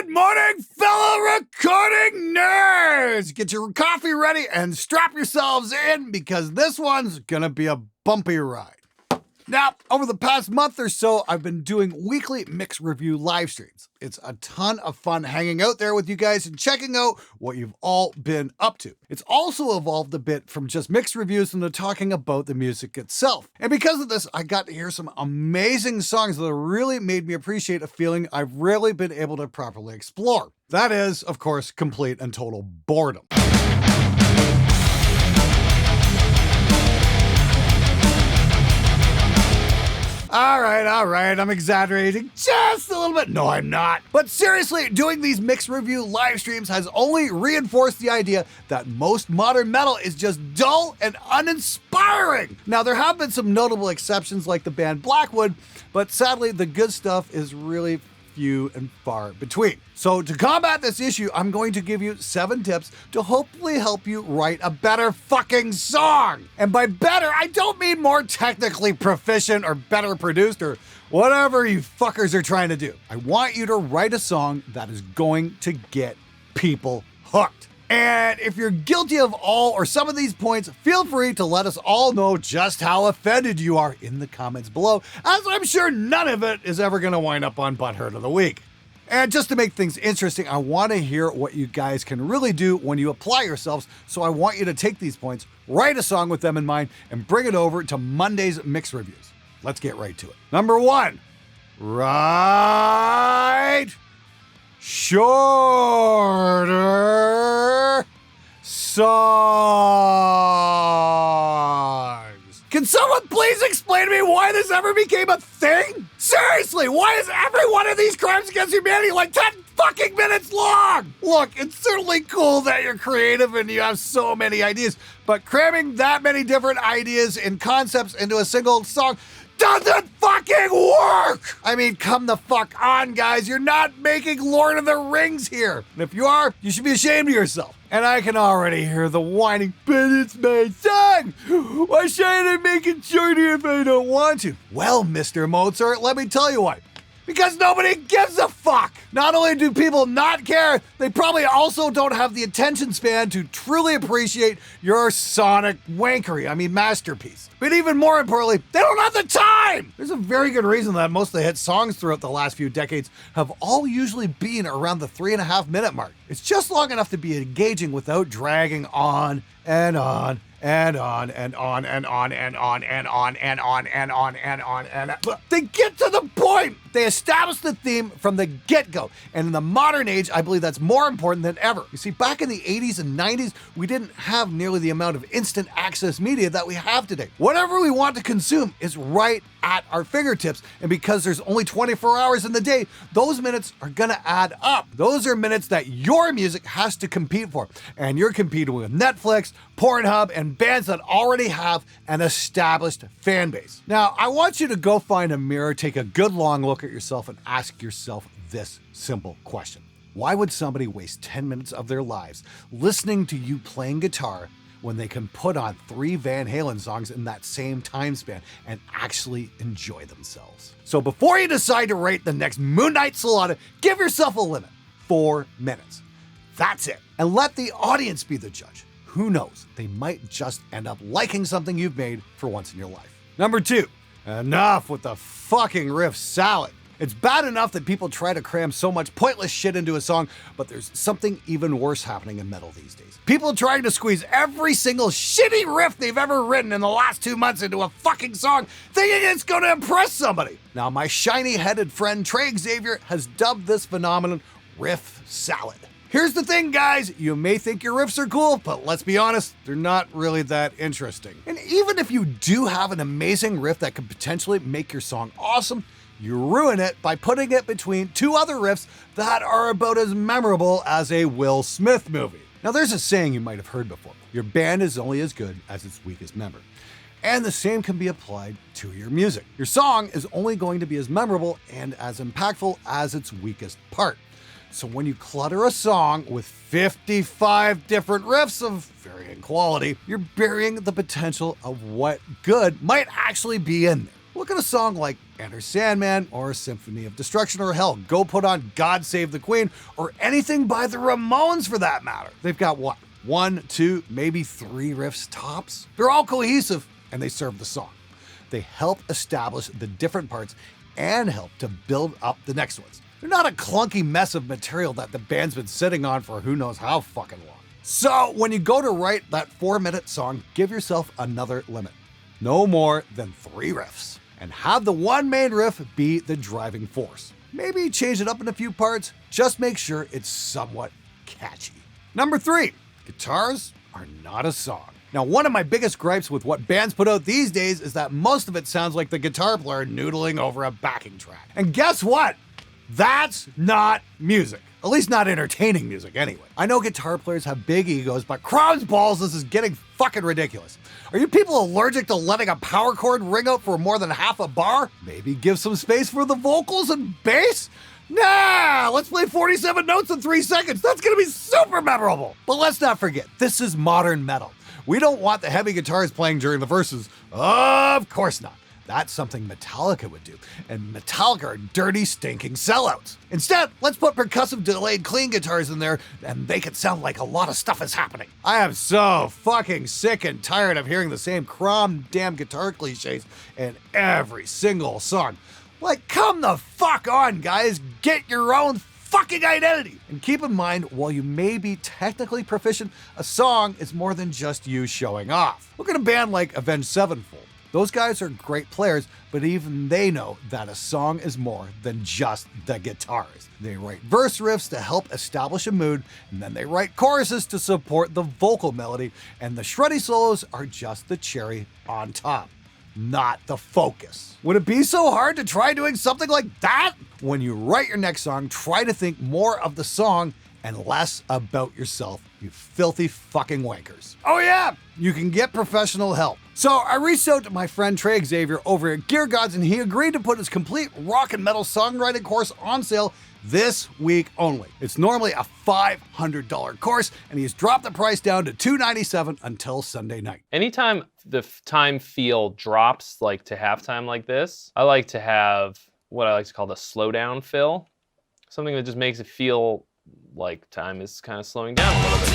Good morning, fellow recording nerds! Get your coffee ready and strap yourselves in because this one's gonna be a bumpy ride. Now, over the past month or so, I've been doing weekly mix review live streams. It's a ton of fun hanging out there with you guys and checking out what you've all been up to. It's also evolved a bit from just mix reviews into talking about the music itself. And because of this, I got to hear some amazing songs that really made me appreciate a feeling I've rarely been able to properly explore. That is, of course, complete and total boredom. All right, I'm exaggerating just a little bit. No, I'm not. But seriously, doing these mix review live streams has only reinforced the idea that most modern metal is just dull and uninspiring. Now, there have been some notable exceptions like the band Blackwood, but sadly, the good stuff is really few and far between. So to combat this issue, I'm going to give you 7 tips to hopefully help you write a better fucking song. And by better, I don't mean more technically proficient or better produced or whatever you fuckers are trying to do. I want you to write a song that is going to get people hooked. And if you're guilty of all or some of these points, feel free to let us all know just how offended you are in the comments below, as I'm sure none of it is ever going to wind up on Butthurt of the Week. And just to make things interesting, I want to hear what you guys can really do when you apply yourselves, so I want you to take these points, write a song with them in mind, and bring it over to Monday's mix reviews. Let's get right to it. Number 1, write shorter songs. Can someone please explain to me why this ever became a thing? Seriously, why is every one of these crimes against humanity like 10 fucking minutes long? Look, it's certainly cool that you're creative and you have so many ideas, but cramming that many different ideas and concepts into a single song doesn't fucking work! I mean, come the fuck on, guys. You're not making Lord of the Rings here. And if you are, you should be ashamed of yourself. And I can already hear the whining, but it's my song! Why should I make it shorter if I don't want to? Well, Mr. Mozart, let me tell you why. Because nobody gives a fuck! Not only do people not care, they probably also don't have the attention span to truly appreciate your sonic masterpiece. But even more importantly, they don't have the time! There's a very good reason that most of the hit songs throughout the last few decades have all usually been around the 3.5 minute mark. It's just long enough to be engaging without dragging on and on and on and on and on and on and on and on and on and on and on. They get to the point. They establish the theme from the get-go. And in the modern age, I believe that's more important than ever. You see, back in the 80s and 90s, we didn't have nearly the amount of instant access media that we have today. Whatever we want to consume is right at our fingertips. And because there's only 24 hours in the day, those minutes are gonna add up. Those are minutes that your music has to compete for. And you're competing with Netflix, Pornhub, and bands that already have an established fan base. Now, I want you to go find a mirror, take a good long look at yourself, and ask yourself this simple question. Why would somebody waste 10 minutes of their lives listening to you playing guitar when they can put on 3 Van Halen songs in that same time span and actually enjoy themselves? So before you decide to write the next Moon Knight Sonata, give yourself a limit. 4 minutes. That's it. And let the audience be the judge. Who knows? They might just end up liking something you've made for once in your life. Number 2, enough with the fucking riff salad. It's bad enough that people try to cram so much pointless shit into a song, but there's something even worse happening in metal these days. People trying to squeeze every single shitty riff they've ever written in the last 2 months into a fucking song, thinking it's gonna impress somebody. Now, my shiny-headed friend Trey Xavier has dubbed this phenomenon riff salad. Here's the thing, guys. You may think your riffs are cool, but let's be honest, they're not really that interesting. And even if you do have an amazing riff that could potentially make your song awesome, you ruin it by putting it between 2 other riffs that are about as memorable as a Will Smith movie. Now, there's a saying you might have heard before. Your band is only as good as its weakest member. And the same can be applied to your music. Your song is only going to be as memorable and as impactful as its weakest part. So when you clutter a song with 55 different riffs of varying quality, you're burying the potential of what good might actually be in there. Look at a song like Enter Sandman or Symphony of Destruction or hell, go put on God Save the Queen or anything by the Ramones for that matter. They've got what? 1, 2, maybe 3 riffs tops? They're all cohesive and they serve the song. They help establish the different parts and help to build up the next ones. They're not a clunky mess of material that the band's been sitting on for who knows how fucking long. So when you go to write that 4-minute song, give yourself another limit. No more than 3 riffs. And have the one main riff be the driving force. Maybe change it up in a few parts, just make sure it's somewhat catchy. Number 3, guitars are not a song. Now, one of my biggest gripes with what bands put out these days is that most of it sounds like the guitar player noodling over a backing track. And guess what? That's not music. At least not entertaining music anyway. I know guitar players have big egos, but crowd's balls, this is getting fucking ridiculous. Are you people allergic to letting a power chord ring out for more than half a bar? Maybe give some space for the vocals and bass? Nah, let's play 47 notes in 3 seconds. That's gonna be super memorable. But let's not forget, this is modern metal. We don't want the heavy guitars playing during the verses. Of course not. That's something Metallica would do, and Metallica are dirty, stinking sellouts. Instead, let's put percussive delayed clean guitars in there and make it sound like a lot of stuff is happening. I am so fucking sick and tired of hearing the same damn guitar cliches in every single song. Like, come the fuck on, guys. Get your own fucking identity. And keep in mind, while you may be technically proficient, a song is more than just you showing off. Look at a band like Avenged Sevenfold. Those guys are great players, but even they know that a song is more than just the guitars. They write verse riffs to help establish a mood, and then they write choruses to support the vocal melody, and the shreddy solos are just the cherry on top, not the focus. Would it be so hard to try doing something like that? When you write your next song, try to think more of the song and less about yourself, you filthy fucking wankers. Oh yeah, you can get professional help. So I reached out to my friend Trey Xavier over at Gear Gods, and he agreed to put his complete rock and metal songwriting course on sale this week only. It's normally a $500 course, and he's dropped the price down to $297 until Sunday night. Anytime the time feel drops like to halftime like this, I like to have what I like to call the slowdown fill. Something that just makes it feel like time is kind of slowing down a little bit.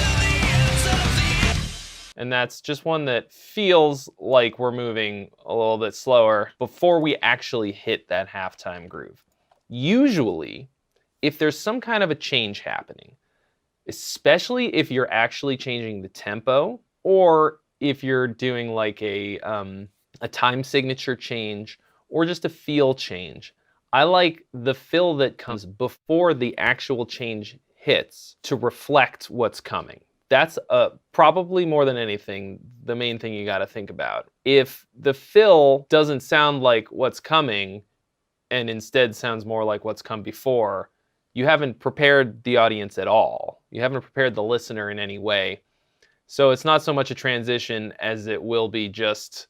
And that's just one that feels like we're moving a little bit slower before we actually hit that halftime groove. Usually, if there's some kind of a change happening, especially if you're actually changing the tempo, or if you're doing like a time signature change, or just a feel change, I like the fill that comes before the actual change hits to reflect what's coming. That's probably more than anything, the main thing you got to think about. If the fill doesn't sound like what's coming and instead sounds more like what's come before, you haven't prepared the audience at all. You haven't prepared the listener in any way. So it's not so much a transition as it will be just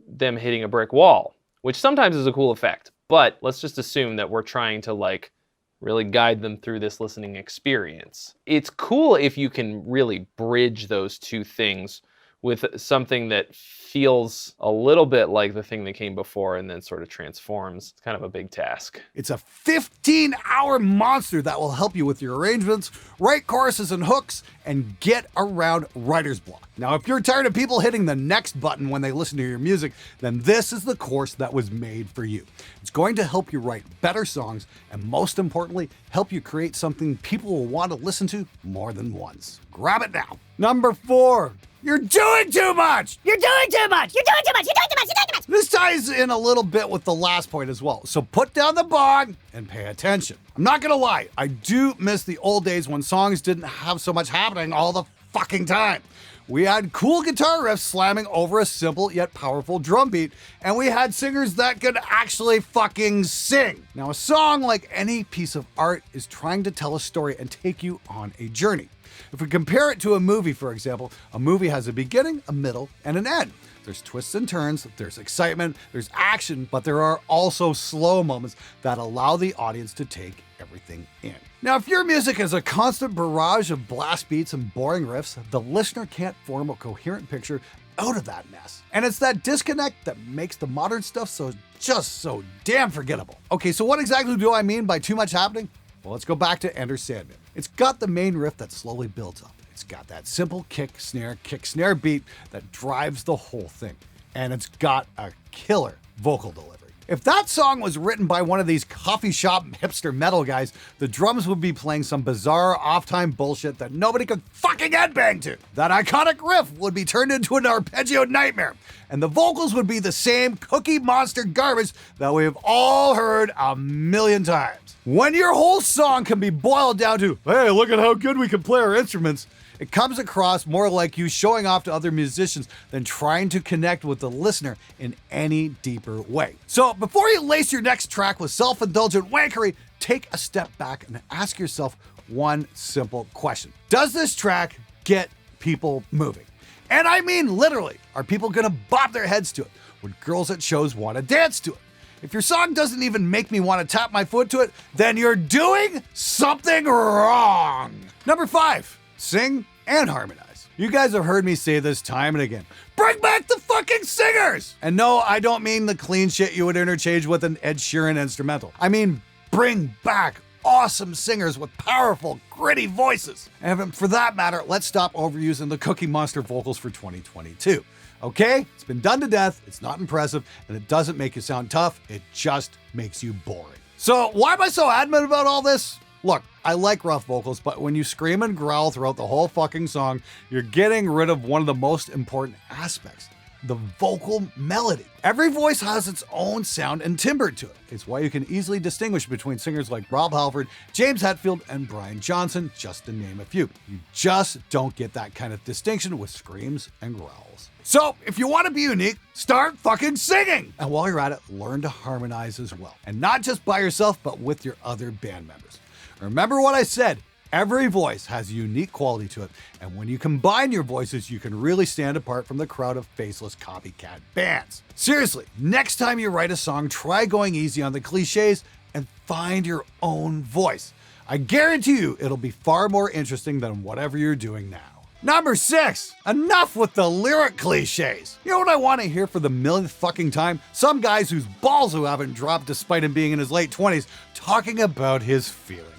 them hitting a brick wall, which sometimes is a cool effect. But let's just assume that we're trying to like really guide them through this listening experience. It's cool if you can really bridge those two things with something that feels a little bit like the thing that came before and then sort of transforms. It's kind of a big task. It's a 15-hour monster that will help you with your arrangements, write choruses and hooks, and get around writer's block. Now, if you're tired of people hitting the next button when they listen to your music, then this is the course that was made for you. It's going to help you write better songs, and most importantly, help you create something people will want to listen to more than once. Grab it now. Number 4. You're doing too much! You're doing too much! You're doing too much! You're doing too much! You're doing too much! This ties in a little bit with the last point as well. So put down the bog and pay attention. I'm not gonna lie, I do miss the old days when songs didn't have so much happening all the fucking time. We had cool guitar riffs slamming over a simple yet powerful drum beat, and we had singers that could actually fucking sing. Now, a song, like any piece of art, is trying to tell a story and take you on a journey. If we compare it to a movie, for example, a movie has a beginning, a middle, and an end. There's twists and turns, there's excitement, there's action, but there are also slow moments that allow the audience to take everything in. Now, if your music is a constant barrage of blast beats and boring riffs, the listener can't form a coherent picture out of that mess. And it's that disconnect that makes the modern stuff just so damn forgettable. Okay, so what exactly do I mean by too much happening? Well, let's go back to Enter Sandman. It's got the main riff that slowly builds up. It's got that simple kick, snare beat that drives the whole thing. And it's got a killer vocal delivery. If that song was written by one of these coffee shop hipster metal guys, the drums would be playing some bizarre off-time bullshit that nobody could fucking headbang to. That iconic riff would be turned into an arpeggio nightmare. And the vocals would be the same Cookie Monster garbage that we've all heard a million times. When your whole song can be boiled down to, hey, look at how good we can play our instruments, it comes across more like you showing off to other musicians than trying to connect with the listener in any deeper way. So before you lace your next track with self-indulgent wankery, take a step back and ask yourself one simple question. Does this track get people moving? And I mean literally, are people gonna bop their heads to it? Would girls at shows wanna dance to it? If your song doesn't even make me want to tap my foot to it, then you're doing something wrong. Number 5. Sing and harmonize. You guys have heard me say this time and again. Bring back the fucking singers! And no, I don't mean the clean shit you would interchange with an Ed Sheeran instrumental. I mean, bring back awesome singers with powerful, gritty voices. And for that matter, let's stop overusing the Cookie Monster vocals for 2022. Okay? It's been done to death, it's not impressive, and it doesn't make you sound tough, it just makes you boring. So why am I so adamant about all this? Look, I like rough vocals, but when you scream and growl throughout the whole fucking song, you're getting rid of one of the most important aspects, the vocal melody. Every voice has its own sound and timbre to it. It's why you can easily distinguish between singers like Rob Halford, James Hetfield, and Brian Johnson, just to name a few. You just don't get that kind of distinction with screams and growls. So, if you want to be unique, start fucking singing! And while you're at it, learn to harmonize as well. And not just by yourself, but with your other band members. Remember what I said, every voice has a unique quality to it, and when you combine your voices, you can really stand apart from the crowd of faceless copycat bands. Seriously, next time you write a song, try going easy on the clichés and find your own voice. I guarantee you it'll be far more interesting than whatever you're doing now. Number 6, enough with the lyric cliches. You know what I want to hear for the millionth fucking time? Some guys whose balls who haven't dropped despite him being in his late 20s talking about his feelings.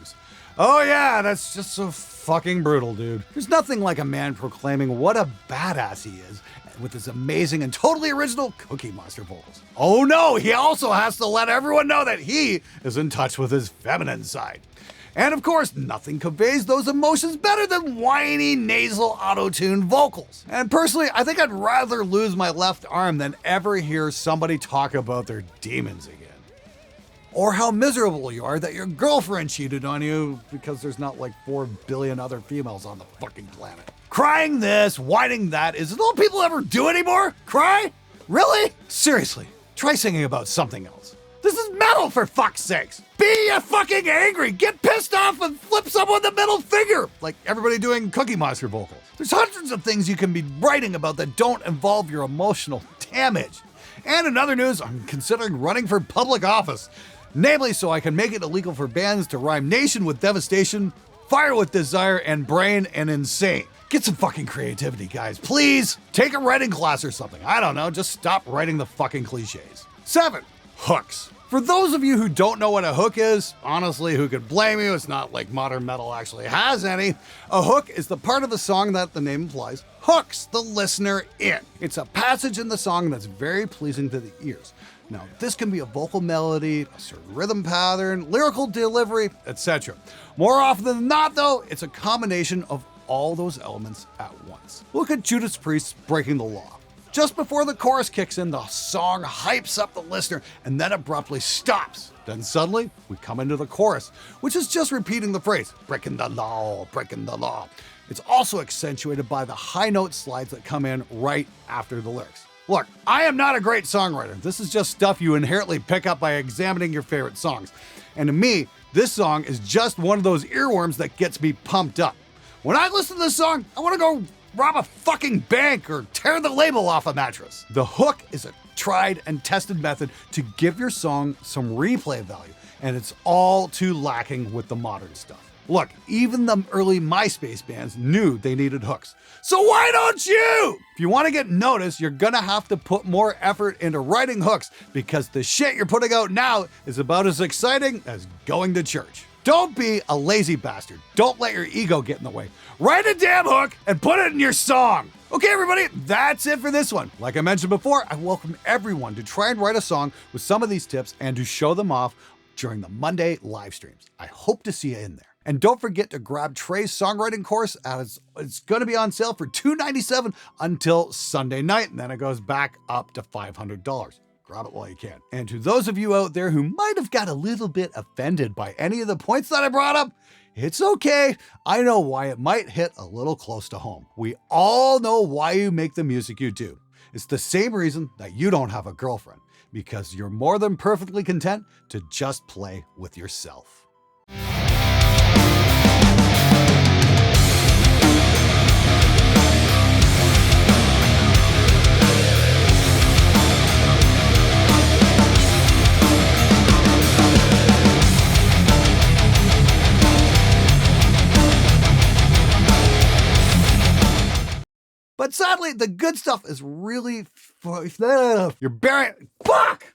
Oh yeah, that's just so fucking brutal, dude. There's nothing like a man proclaiming what a badass he is with his amazing and totally original Cookie Monster vocals. Oh no, he also has to let everyone know that he is in touch with his feminine side. And of course, nothing conveys those emotions better than whiny, nasal, auto-tuned vocals. And personally, I think I'd rather lose my left arm than ever hear somebody talk about their demons again. Or how miserable you are that your girlfriend cheated on you because there's not like 4 billion other females on the fucking planet. Crying this, whining that, is it all people ever do anymore? Cry? Really? Seriously, try singing about something else. This is metal, for fuck's sakes. Be fucking angry, get pissed off and flip someone the middle finger, like everybody doing Cookie Monster vocals. There's hundreds of things you can be writing about that don't involve your emotional damage. And in other news, I'm considering running for public office. Namely, so I can make it illegal for bands to rhyme nation with devastation, fire with desire, and brain and insane. Get some fucking creativity, guys, please. Take a writing class or something. I don't know, just stop writing the fucking cliches. 7, hooks. For those of you who don't know what a hook is, honestly, who could blame you? It's not like modern metal actually has any. A hook is the part of the song that the name implies hooks the listener in. It's a passage in the song that's very pleasing to the ears. Now, this can be a vocal melody, a certain rhythm pattern, lyrical delivery, etc. More often than not, though, it's a combination of all those elements at once. Look at Judas Priest's Breaking the Law. Just before the chorus kicks in, the song hypes up the listener and then abruptly stops. Then suddenly, we come into the chorus, which is just repeating the phrase, breaking the law, breaking the law. It's also accentuated by the high note slides that come in right after the lyrics. Look, I am not a great songwriter. This is just stuff you inherently pick up by examining your favorite songs. And to me, this song is just one of those earworms that gets me pumped up. When I listen to this song, I want to go rob a fucking bank or tear the label off a mattress. The hook is a tried and tested method to give your song some replay value, and it's all too lacking with the modern stuff. Look, even the early MySpace bands knew they needed hooks. So why don't you? If you want to get noticed, you're gonna have to put more effort into writing hooks because the shit you're putting out now is about as exciting as going to church. Don't be a lazy bastard. Don't let your ego get in the way. Write a damn hook and put it in your song. Okay, everybody, that's it for this one. Like I mentioned before, I welcome everyone to try and write a song with some of these tips and to show them off during the Monday live streams. I hope to see you in there. And don't forget to grab Trey's songwriting course as it's going to be on sale for $297 until Sunday night, and then it goes back up to $500. Grab it while you can. And to those of you out there who might have got a little bit offended by any of the points that I brought up, it's okay. I know why it might hit a little close to home. We all know why you make the music you do. It's the same reason that you don't have a girlfriend, because you're more than perfectly content to just play with yourself. But sadly, the good stuff is really you're burying. Fuck!